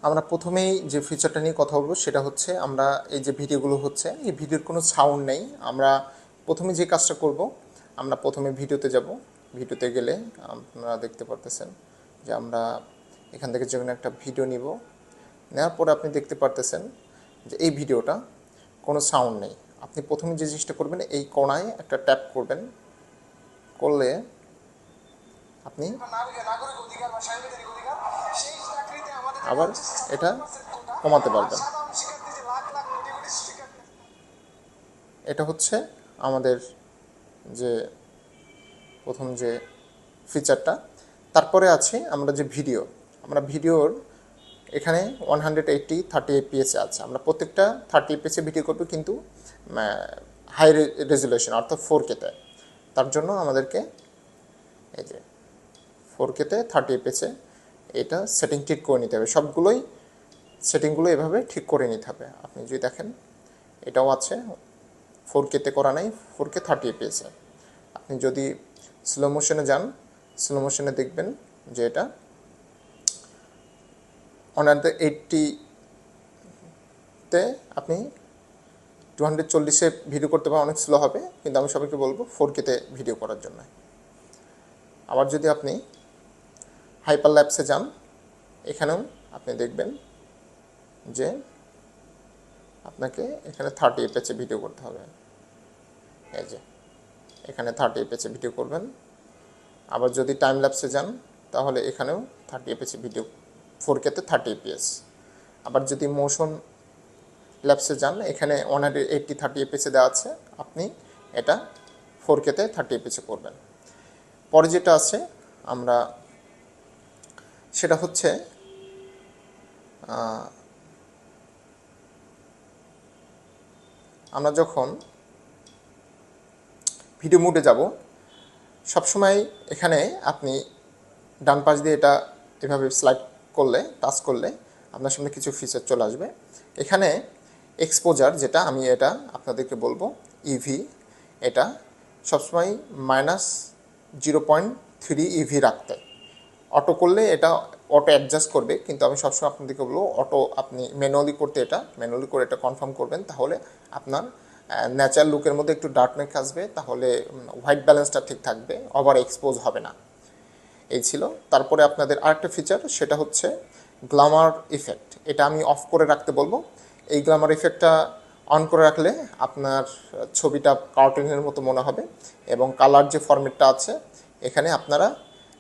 আমরা প্রথমেই যে ফিচারটা নিয়ে কথা বলবো সেটা হচ্ছে আমরা এই যে ভিডিওগুলো হচ্ছে এই ভিডিওর কোনো সাউন্ড নেই। আমরা প্রথমে যে কাজটা করব, আমরা প্রথমে ভিডিওতে যাব। ভিডিওতে গেলে আপনারা দেখতে পারতেছেন যে আমরা এখান থেকে যে কোনো একটা ভিডিও নিব। নেওয়ার পরে আপনি দেখতে পারতেছেন যে এই ভিডিওটা কোনো সাউন্ড নেই। আপনি প্রথমে যে জিনিসটা করবেন, এই কোণায় একটা ট্যাপ করবেন, করলে আপনি আবার এটা কমাতে পারবেন। এটা হচ্ছে আমাদের যে প্রথম যে ফিচারটা। তারপরে আছে আমরা যে ভিডিও, আমরা ভিডিওর এখানে 180 30 এফপিএসে আছে। আমরা প্রত্যেকটা 30 এফপিএসে ভিডিও করব, কিন্তু হাই রেজুলেশন অর্থাৎ 4K-তে। তার জন্য আমাদেরকে এই যে 4K-তে 30 এফপিএসে এটা সেটিং ঠিক করে নিতে হবে। সবগুলোই সেটিংগুলো এভাবে ঠিক করে নিতে হবে। আপনি যদি দেখেন এটাও আছে 4K-তে করা নাই, 4K 30 এফপিএসে। আপনি যদি স্লো মোশনে যান, স্লো মোশনে দেখবেন যে এটা 180-তে আপনি 240-এ ভিডিও করতে পারেন, অনেক স্লো হবে, কিন্তু আমি সবাইকে বলবো 4K-তে ভিডিও করার জন্য। আবার যদি আপনি হাইপার ল্যাপসে যান, এখানেও আপনি দেখবেন যে আপনাকে এখানে 30 এফপিএসে ভিডিও করতে হবে। এই যে এখানে 30 এফপিএসে ভিডিও করবেন। আবার যদি টাইম ল্যাপসে যান, তাহলে এখানেও 30 এফপিএসে ভিডিও, 4K-তে 30 এফপিএস। আবার যদি মোশন ল্যাপসে যান, এখানে 180 30 এফপিএসে দেওয়া আছে, আপনি এটা 4K-তে 30 এফপিএসে করবেন। পরে যেটা আছে আমরা সেটা হচ্ছে আমরা যখন ভিডিও মোডে যাব, সবসময় এখানে আপনি ডান পাশ দিয়ে এটা এভাবে স্লাইড করলে, টাচ করলে আপনার সামনে কিছু ফিচার চলে আসবে। এখানে এক্সপোজার, যেটা আমি এটা আপনাদেরকে বলবো ইভি, এটা সবসময় -0.3 ইভি রাখতে। অটো করলে এটা অটো অ্যাডজাস্ট করবে, কিন্তু আমি সবসময় আপনাদেরকে বলবো অটো আপনি ম্যানুয়ালি করতে, এটা ম্যানুয়ালি করে এটা কনফার্ম করবেন। তাহলে আপনার ন্যাচারাল লুকের মধ্যে একটু ডার্কনেস আসবে, তাহলে হোয়াইট ব্যালেন্সটা ঠিক থাকবে, ওভার এক্সপোজ হবে না। এই ছিল। তারপরে আপনাদের আরেকটা ফিচার, সেটা হচ্ছে গ্ল্যামার ইফেক্ট। এটা আমি অফ করে রাখতে বলবো। এই গ্ল্যামার ইফেক্টটা অন করে রাখলে আপনার ছবিটা কার্টুনের মতো মনে হবে, এবং কালার যে ফরম্যাটটা আছে এখানে আপনারা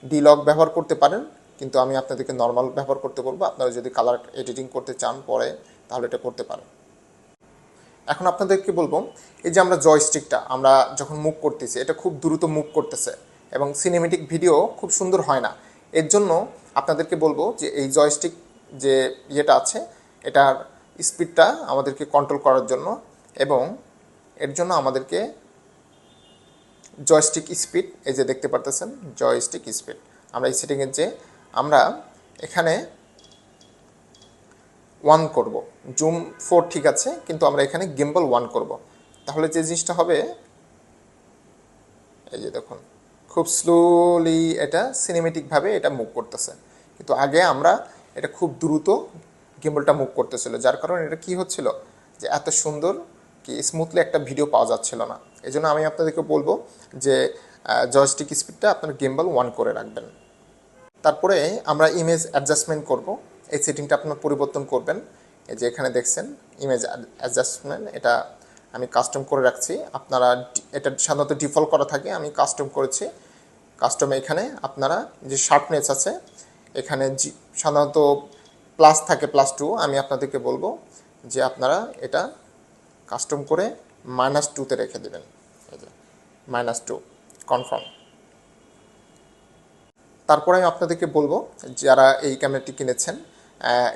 ডিলগ ব্যবহার করতে পারেন, কিন্তু আমি আপনাদেরকে নর্মাল ব্যবহার করতে বলবো। আপনারা যদি কালার এডিটিং করতে চান পরে, তাহলে এটা করতে পারেন। এখন আপনাদেরকে বলবো, এই যে আমরা জয়স্টিকটা আমরা যখন মুভ করতেছি, এটা খুব দ্রুত মুভ করতেছে এবং সিনেমেটিক ভিডিও খুব সুন্দর হয় না। এর জন্য আপনাদেরকে বলবো যে এই জয়স্টিক যে ইয়েটা আছে, এটার স্পিডটা আমাদেরকে কন্ট্রোল করার জন্য, এবং এর জন্য আমাদেরকে জয়স্টিক স্পিড, এই যে দেখতে পারতেছেন জয়স্টিক স্পিড, আমরা এই সেটিংয়ের যে আমরা এখানে 1 করব। জুম 4 ঠিক আছে, কিন্তু আমরা এখানে গিম্বল 1 করব। তাহলে যে জিনিসটা হবে, এই যে দেখুন খুব স্লোলি এটা সিনেমেটিকভাবে এটা মুভ করতেছে, কিন্তু আগে আমরা এটা খুব দ্রুত গিম্বলটা মুভ করতেছিল, যার কারণে এটা কি হচ্ছিল যে এত সুন্দর কি স্মুথলি একটা ভিডিও পাওয়া যাচ্ছিল না। এই জন্য আমি আপনাদেরকে বলবো যে জয়স্টিক স্পিডটা আপনার গিম্বল 1 করে রাখবেন। তারপরে আমরা ইমেজ অ্যাডজাস্টমেন্ট করব। এই সেটিংটা আপনার পরিবর্তন করবেন। এই যে এখানে দেখছেন ইমেজ অ্যাডজাস্টমেন্ট, এটা আমি কাস্টম করে রাখছি। আপনারা এটা সাধারণত ডিফল্ট করা থাকে, আমি কাস্টম করেছি। কাস্টমে এখানে আপনারা যে শার্পনেস আছে, এখানে সাধারণত প্লাস থাকে, +2। আমি আপনাদেরকে বলবো যে আপনারা এটা কাস্টম করে -2-তে রেখে দেবেন। এই যে -2 কনফার্ম। তারপরে আমি আপনাদেরকে বলবো, যারা এই ক্যামেরাটি কিনেছেন,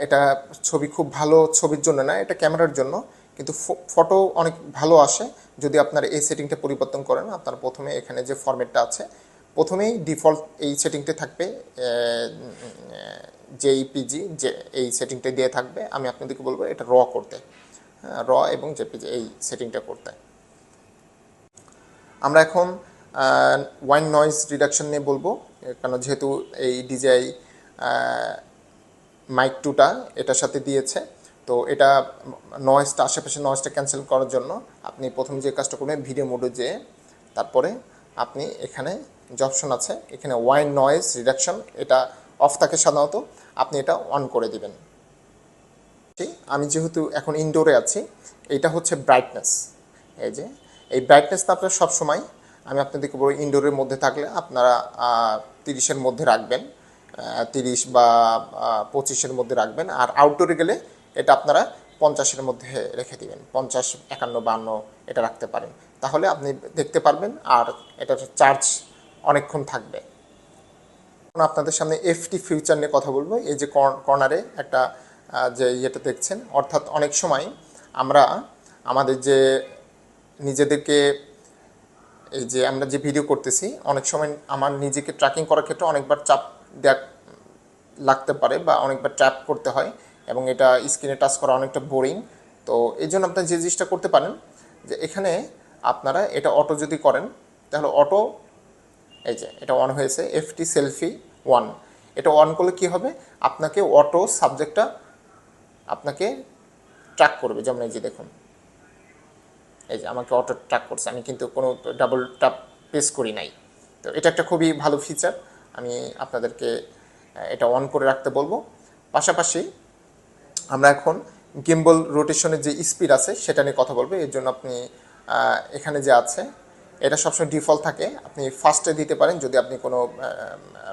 এটা ছবি খুব ভালো ছবির জন্য না, এটা ক্যামেরার জন্য, কিন্তু ফটো অনেক ভালো আসে যদি আপনার এই সেটিংটা পরিবর্তন করেন। আপনার প্রথমে এখানে যে ফরম্যাটটা আছে, প্রথমেই ডিফল্ট এই সেটিংটা থাকবে, জেইপিজি, যে এই সেটিংটা দিয়ে থাকবে। আমি আপনাদেরকে বলবো এটা র করতে, র এবং জেপিজি এই সেটিংটা করতে। আমরা এখন ওয়াইন নয়েজ রিডাকশন নিয়ে বলবো, কারণ যেহেতু এই ডিজিআই মাইক 2টা এটার সাথে দিয়েছে। তো এটা নয়েজটা, আশেপাশে নয়েজটা ক্যান্সেল করার জন্য আপনি প্রথম যে কাজটা করবেন, ভিডিও মোডে যেয়ে তারপরে আপনি এখানে যে অপশন আছে এখানে ওয়াইড নয়েজ রিডাকশন, এটা অফ থাকে সাধারণত, আপনি এটা অন করে দিবেন। আমি যেহেতু এখন ইনডোরে আছি, এইটা হচ্ছে ব্রাইটনেস। এই যে এই ব্রাইটনেসটা আপনারা সবসময়, আমি আপনাদেরকে বলি ইনডোরের মধ্যে থাকলে আপনারা 30-এর মধ্যে রাখবেন, 30 বা 25-এর মধ্যে রাখবেন। আর আউটডোরে গেলে এটা আপনারা 50-এর মধ্যে রেখে দিবেন, 50, 51, 52 এটা রাখতে পারেন। তাহলে আপনি দেখতে পারবেন আর এটার চার্জ অনেকক্ষণ থাকবে। এখন আপনাদের সামনে এফটি ফিউচার নিয়ে কথা বলবো। এই যে কর্নারে একটা যে ইয়েটা দেখছেন, অর্থাৎ অনেক সময় আমরা আমাদের যে নিজেদেরকে, এই যে আমরা যে ভিডিও করতেছি, অনেক সময় আমার নিজেকে ট্র্যাকিং করার ক্ষেত্রে অনেকবার চাপ লাগতে পারে বা অনেকবার ট্র্যাপ করতে হয় এবং এটা স্ক্রিনে টাচ করা অনেকটা বোরিং। তো এই জন্য আপনারা যে জিনিসটা করতে পারেন যে এখানে আপনারা এটা অটো যদি করেন তাহলে অটো, এই যে এটা অন হয়েছে, এফটি সেলফি 1, এটা অন করলে কি হবে, আপনাকে অটো সাবজেক্টটা আপনাকে ট্র্যাক করবে। যেমন এই যে দেখুন, এই যে আমাকে অটো ট্র্যাক করছে, আমি কিন্তু কোনো ডাবল ট্যাপ প্রেস করি নাই। তো এটা একটা খুবই ভালো ফিচার, আমি আপনাদেরকে এটা অন করে রাখতে বলবো। পাশাপাশি আমরা এখন গিম্বল রোটেশনের যে স্পিড আছে সেটা নিয়ে কথা বলবো। এর জন্য আপনি এখানে যে আছে এটা সবসময় ডিফল্ট থাকে, আপনি ফার্স্টে দিতে পারেন যদি আপনি কোনো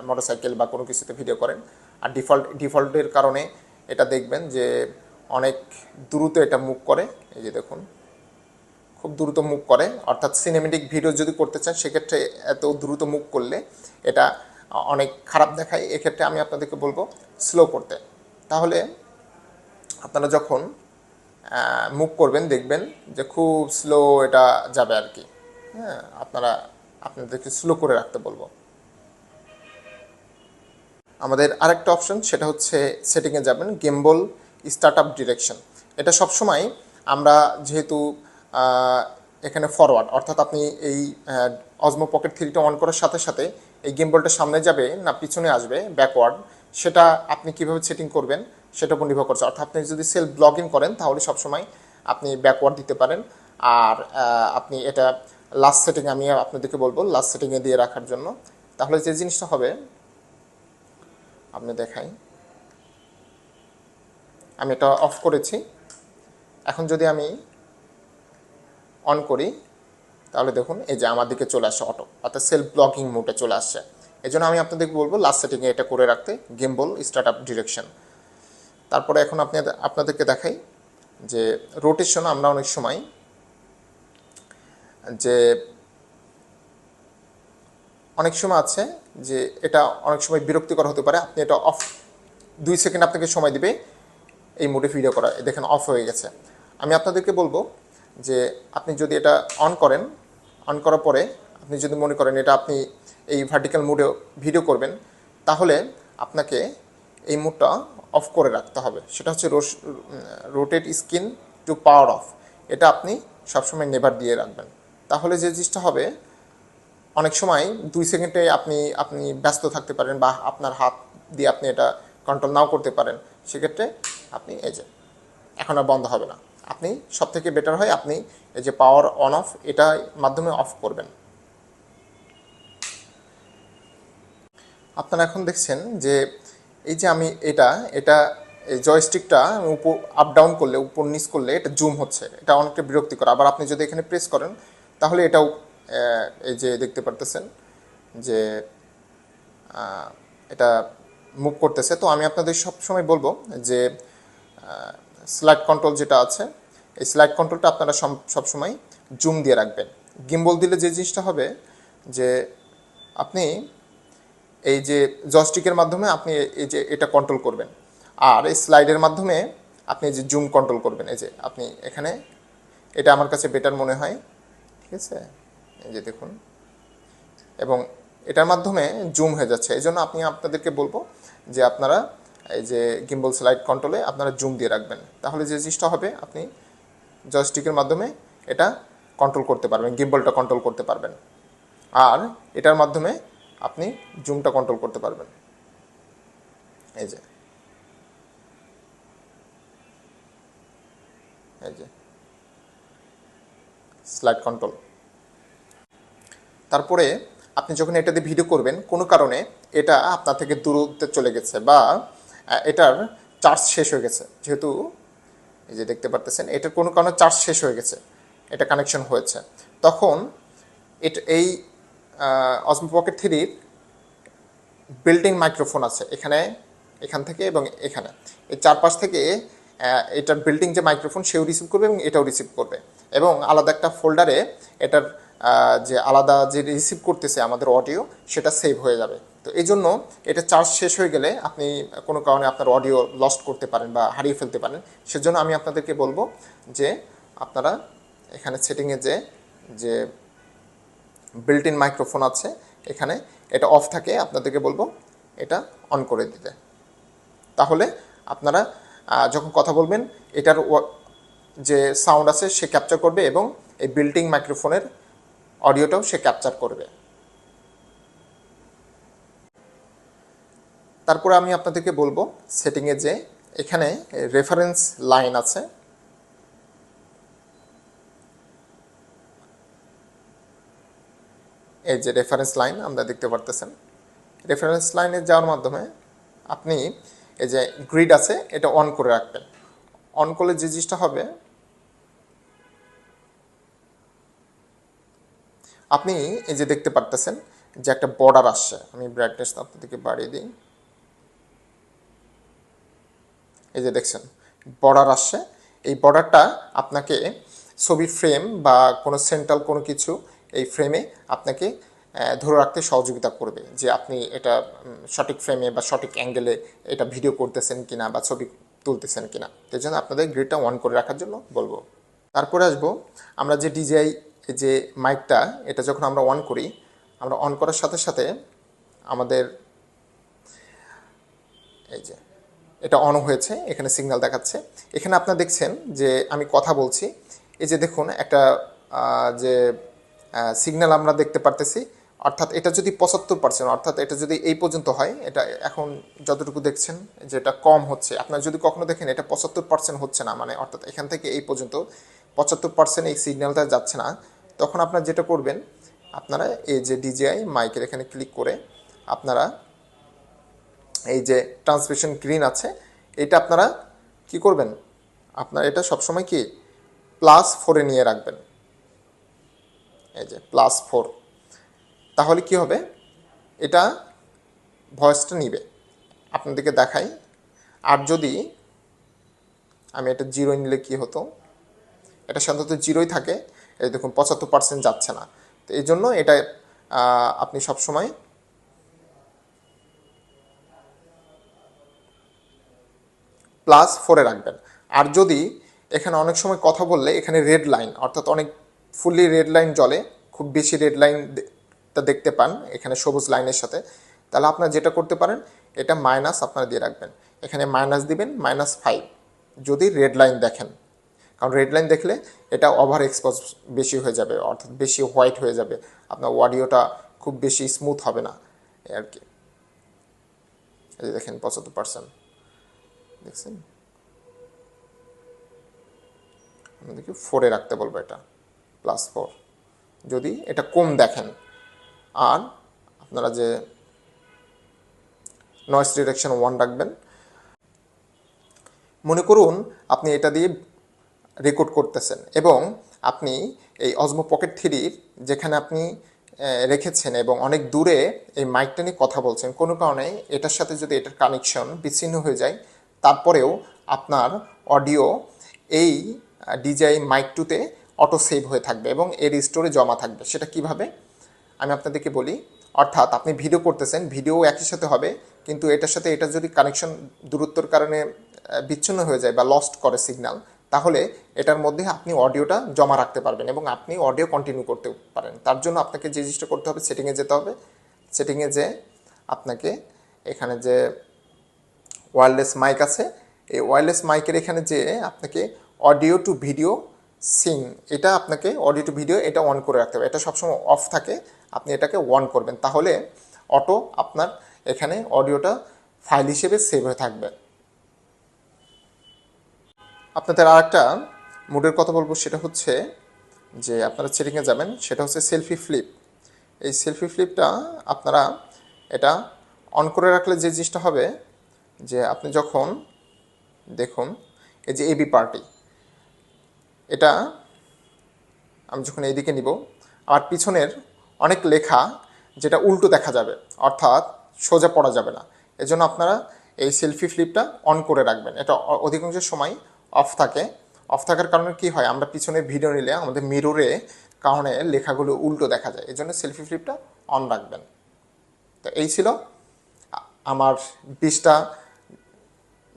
মোটরসাইকেল বা কোনো কিছুতে ভিডিও করেন। আর ডিফল্টের কারণে এটা দেখবেন যে অনেক দ্রুত এটা মুভ করে। এই যে দেখুন, খুব দ্রুত মুভ করে, অর্থাৎ সিনেমেটিক ভিডিও যদি করতে চান সেক্ষেত্রে এত দ্রুত মুভ করলে এটা অনেক খারাপ দেখায়। এক্ষেত্রে আমি আপনাদেরকে বলবো স্লো করতে। তাহলে আপনারা যখন মুভ করবেন দেখবেন যে খুব স্লো এটা যাবে আর কি। হ্যাঁ, আপনাদেরকে স্লো করে রাখতে বলবো। আমাদের আরেকটা অপশন সেটা হচ্ছে সেটিংয়ে যাবেন, গিম্বল স্টার্ট আপ ডিরেকশন। এটা সবসময় আমরা যেহেতু এখানে ফরওয়ার্ড, অর্থাৎ আপনি এই অজমো পকেট 3টা অন করার সাথে সাথে এই গিম্বলটা সামনে যাবে না পিছনে আসবে ব্যাকওয়ার্ড, সেটা আপনি কীভাবে সেটিং করবেন সেটার উপর নির্ভর করছে। অর্থাৎ আপনি যদি সেলফ ব্লগিং করেন তাহলে সবসময় আপনি ব্যাকওয়ার্ড দিতে পারেন। আর আপনি এটা লাস্ট সেটিংয়ে, আমি আপনাদেরকে বলবো লাস্ট সেটিংয়ে দিয়ে রাখার জন্য। তাহলে যে জিনিসটা হবে আপনি দেখাই, আমি এটা অফ করেছি। এখন যদি আমি অন করি তাহলে দেখুন এই যে আমার দিকে চলে আসছে অটো, অর্থাৎ সেলফ ব্লগিং মোডে চলে আসছে। এই জন্য আমি আপনাদেরকে বলবো লাস্ট সেটিংয়ে এটা করে রাখতে, গিম্বল স্টার্ট আপ ডিরেকশন। তারপরে এখন আপনাদেরকে দেখাই যে রোটেশন। আমরা অনেক সময় আছে যে এটা অনেক সময় বিরক্তিকর হতে পারে, আপনি এটা অফ 2 সেকেন্ড আপনাকে সময় দিবে এই মোডে ভিডিও করা। দেখেন অফ হয়ে গেছে। আমি আপনাদেরকে বলবো যে আপনি যদি এটা অন করেন, অন করার পরে আপনি যদি মনে করেন এটা আপনি এই ভার্টিক্যাল মোডে ভিডিও করবেন, তাহলে আপনাকে এই মোডটা অফ করে রাখতে হবে। সেটা হচ্ছে rotate screen to power off, এটা আপনি সবসময় নেভার দিয়ে রাখবেন। তাহলে যে জিনিসটা হবে, অনেক সময় 2 সেকেন্ডে আপনি ব্যস্ত থাকতে পারেন বা আপনার হাত দিয়ে আপনি এটা কন্ট্রোল নাও করতে পারেন, সেক্ষেত্রে আপনি এই যে এখন আর বন্ধ হবে না। আপনি সব থেকে বেটার হয় আপনি এই যে পাওয়ার অন অফ এটা মাধ্যমে অফ করবেন। আপনারা এখন দেখছেন যে এই যে আমি এটা এই জয়স্টিকটা উপর আপ ডাউন করলে, উপর নিচ করলে এটা জুম হচ্ছে, এটা অনেকটা বিরক্তিকর। আবার আপনি যদি এখানে প্রেস করেন তাহলে এটাও এই যে দেখতে পারতেছেন যে এটা মুভ করতেছে। তো আমি আপনাদের সবসময় বলবো যে স্লাইড কন্ট্রোল যেটা আছে, এই স্লাইড কন্ট্রোলটা আপনারা সবসময় জুম দিয়ে রাখবেন। গিম্বল দিলে যে জিনিসটা হবে যে আপনি এই যে জয়স্টিকের মাধ্যমে আপনি এই যে এটা কন্ট্রোল করবেন, আর এই স্লাইডের মাধ্যমে আপনি যে জুম কন্ট্রোল করবেন। এই যে আপনি এখানে, এটা আমার কাছে বেটার মনে হয়, ঠিক আছে? এই যে দেখুন, এবং এটার মাধ্যমে জুম হয়ে যাচ্ছে। এই জন্য আপনাদেরকে বলবো যে আপনারা এই যে গিম্বল স্লাইড কন্ট্রোলে আপনারা জুম দিয়ে রাখবেন। তাহলে যে জিনিসটা হবে, আপনি জয়স্টিকের মাধ্যমে এটা কন্ট্রোল করতে পারবেন, গিম্বলটা কন্ট্রোল করতে পারবেন, আর এটার মাধ্যমে আপনি জুমটা কন্ট্রোল করতে পারবেন। এই যে স্লাইড কন্ট্রোল। তারপরে আপনি যখন এটা দিয়ে ভিডিও করবেন, কোনো কারণে এটা আপনার থেকে দূরত্বে চলে গেছে বা এটার চার্জ শেষ হয়ে গেছে, যেহেতু এই যে দেখতে পারতেছেন এটার কোনো কারণে চার্জ শেষ হয়ে গেছে, এটা কানেকশন হয়েছে, তখন এটা এই অসমো পকেট থ্রির বিল্ট ইন মাইক্রোফোন আছে এখান থেকে এবং এখানে, এই চারপাশ থেকে এটার বিল্ডিং যে মাইক্রোফোন সেও রিসিভ করবে এবং এটাও রিসিভ করবে, এবং আলাদা একটা ফোল্ডারে এটার যে আলাদা যে রিসিভ করতেছে আমাদের অডিও সেটা সেভ হয়ে যাবে। তো এই জন্য এটা চার্জ শেষ হয়ে গেলে আপনি কোনো কারণে আপনার অডিও লস্ট করতে পারেন বা হারিয়ে ফেলতে পারেন, সেজন্য আমি আপনাদেরকে বলবো যে আপনারা এখানে সেটিংয়ে যে বিল্ট ইন মাইক্রোফোন আছে এখানে, এটা অফ থাকে, আপনাদেরকে বলবো এটা অন করে দিতে। তাহলে আপনারা যখন কথা বলবেন এটার যে সাউন্ড আছে সে ক্যাপচার করবে এবং এই বিল্ট ইন মাইক্রোফোনের অডিওটাও সে ক্যাপচার করবে। তারপরে আমি আপনাদেরকে বলবো সেটিংয়ে যে এখানে রেফারেন্স লাইন আছে, এই যে রেফারেন্স লাইন আমরা দেখতে পারতেছেন, রেফারেন্স লাইনে যাওয়ার মাধ্যমে আপনি এই যে গ্রিড আছে এটা অন করে রাখবেন। অন করলে যে জিনিসটা হবে, আপনি এই যে দেখতে পারতেছেন যে একটা বর্ডার আসছে, আমি ব্রাইটনেস আপনাদেরকে বাড়িয়ে দিই, এই যে দেখছেন বর্ডার আসছে, এই বর্ডারটা আপনাকে ছবির ফ্রেম বা কোনো সেন্ট্রাল কোনো কিছু এই ফ্রেমে আপনাকে ধরে রাখতে সহযোগিতা করবে, যে আপনি এটা সঠিক ফ্রেমে বা সঠিক অ্যাঙ্গেলে এটা ভিডিও করতেছেন কিনা বা ছবি তুলতেছেন কিনা, এই জন্য আপনাদের গ্রিডটা অন করে রাখার জন্য বলবো। তারপরে আসবো আমরা যে ডিজিআই যে মাইকটা এটা যখন আমরা অন করি, আমরা অন করার সাথে সাথে আমাদের এই যে এটা অন হয়েছে, এখানে সিগন্যাল দেখাচ্ছে, এখানে আপনারা দেখছেন যে আমি কথা বলছি, এই যে দেখুন একটা যে সিগন্যাল আমরা দেখতে পারতেছি, অর্থাৎ এটা যদি 75%, অর্থাৎ এটা যদি এই পর্যন্ত হয়, এটা এখন যতটুকু দেখছেন যে এটা কম হচ্ছে, আপনারা যদি কখনো দেখেন এটা 75% হচ্ছে না, মানে অর্থাৎ এখান থেকে এই পর্যন্ত 75% এই সিগন্যালটা যাচ্ছে না, তখন আপনারা যেটা করবেন, আপনারা এই যে ডিজিআই মাইকের এখানে ক্লিক করে আপনারা এই যে ট্রান্সমিশন গ্রিন আছে এটা আপনারা কি করবেন, আপনারা এটা সবসময় কি +4 নিয়ে রাখবেন, এই যে +4, তাহলে কি হবে এটা ভয়েসটা নিবে। আপনাদেরকে দেখাই, আর যদি আমি এটা 0 নিলে কি হতো, এটা সাধারণত 0ই থাকে, এই দেখুন 75% যাচ্ছে না, তো এই জন্য এটা আপনি সবসময় +4 রাখবেন। আর যদি এখানে অনেক সময় কথা বললে এখানে রেড লাইন, অর্থাৎ অনেক ফুললি রেড লাইন জ্বলে, খুব বেশি রেড লাইনটা দেখতে পান এখানে সবুজ লাইনের সাথে, তাহলে আপনারা যেটা করতে পারেন এটা মাইনাস আপনারা দিয়ে রাখবেন, এখানে মাইনাস দিবেন -5 যদি রেড লাইন দেখেন, কারণ রেড লাইন দেখলে এটা ওভার এক্সপোজ বেশি হয়ে যাবে, অর্থাৎ বেশি হোয়াইট হয়ে যাবে, আপনার অডিওটা খুব বেশি স্মুথ হবে না আর কি। এই দেখেন 75% দেখছেন, আমাদেরকে 4 রাখতে বলবো, এটা +4 যদি এটা কম দেখেন। আর আপনারা যে নয়েজ ডিটেকশন 1 রাখবেন। মনে করুন আপনি এটা দিয়ে রেকর্ড করতেছেন এবং আপনি এই অসমো পকেট থ্রির যেখানে আপনি রেখেছেন এবং অনেক দূরে এই মাইকটা নিয়ে কথা বলছেন, কোনো কারণে এটার সাথে যদি এটার কানেকশন বিচ্ছিন্ন হয়ে যায়, তারপরেও আপনার অডিও এই ডিজিআই মাইক 2তে অটো সেভ হয়ে থাকবে এবং এর স্টোরে জমা থাকবে। সেটা কিভাবে আমি আপনাদেরকে বলি, অর্থাৎ আপনি ভিডিও করতেছেন, ভিডিও একই সাথে হবে, কিন্তু এটার সাথে এটা যদি কানেকশন দূরত্বর কারণে বিচ্ছিন্ন হয়ে যায় বা লস্ট করে সিগন্যাল, তাহলে এটার মধ্যে আপনি অডিওটা জমা রাখতে পারবেন এবং আপনি অডিও কন্টিনিউ করতে পারেন। তার জন্য আপনাকে যে জিনিসটা করতে হবে, সেটিংয়ে যেতে হবে, সেটিংয়ে যে আপনাকে এখানে যে ওয়্যারলেস মাইক আছে, এই ওয়্যারলেস মাইকের এখানে যে আপনাকে অডিও টু ভিডিও সিং, এটা আপনাকে অডিও টু ভিডিও এটা অন করে রাখতে হবে, এটা সবসময় অফ থাকে, আপনি এটাকে অন করবেন, তাহলে অটো আপনার এখানে অডিওটা ফাইল হিসেবে সেভ হয়ে থাকবে। আপনাদের আর একটা মোডের কথা বলবো, সেটা হচ্ছে যে আপনারা সেটিংয়ে যাবেন, সেটা হচ্ছে সেলফি ফ্লিপ। এই সেলফি ফ্লিপটা আপনারা এটা অন করে রাখলে যে জিনিসটা হবে, যে আপনি যখন দেখুন এই যে এবি পার্টি, এটা আমি যখন এইদিকে নিব, আর পিছনের অনেক লেখা যেটা উল্টো দেখা যাবে, অর্থাৎ সোজা পড়া যাবে না। এজন্য আপনারা এই সেলফি ফ্লিপটা অন করে রাখবেন। এটা অধিকাংশ সময় অফ থাকে। অফ থাকার কারণে কি হয়, আমরা পিছনে ভিডিও নিলে আমাদের মিররে কারণে লেখাগুলো উল্টো দেখা যায়। এজন্য সেলফি ফ্লিপটা অন রাখবেন। তো এই ছিল আমার 20টা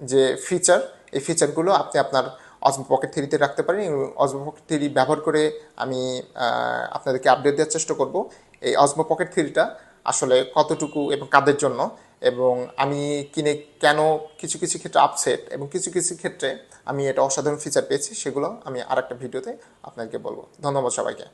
যে ফিচার, এই ফিচারগুলো আপনি আপনার অজমো পকেট থ্রিতে রাখতে পারেন। অজমো পকেট থ্রি ব্যবহার করে আমি আপনাদেরকে আপডেট দেওয়ার চেষ্টা করব এই অজমো পকেট থ্রিটা আসলে কতটুকু এবং কাদের জন্য, এবং আমি কিনে কেন কিছু কিছু ক্ষেত্রে আপসেট এবং কিছু কিছু ক্ষেত্রে আমি এটা অসাধারণ ফিচার পেয়েছি, সেগুলো আমি আরেকটা ভিডিওতে আপনাদেরকে বলবো। ধন্যবাদ সবাইকে।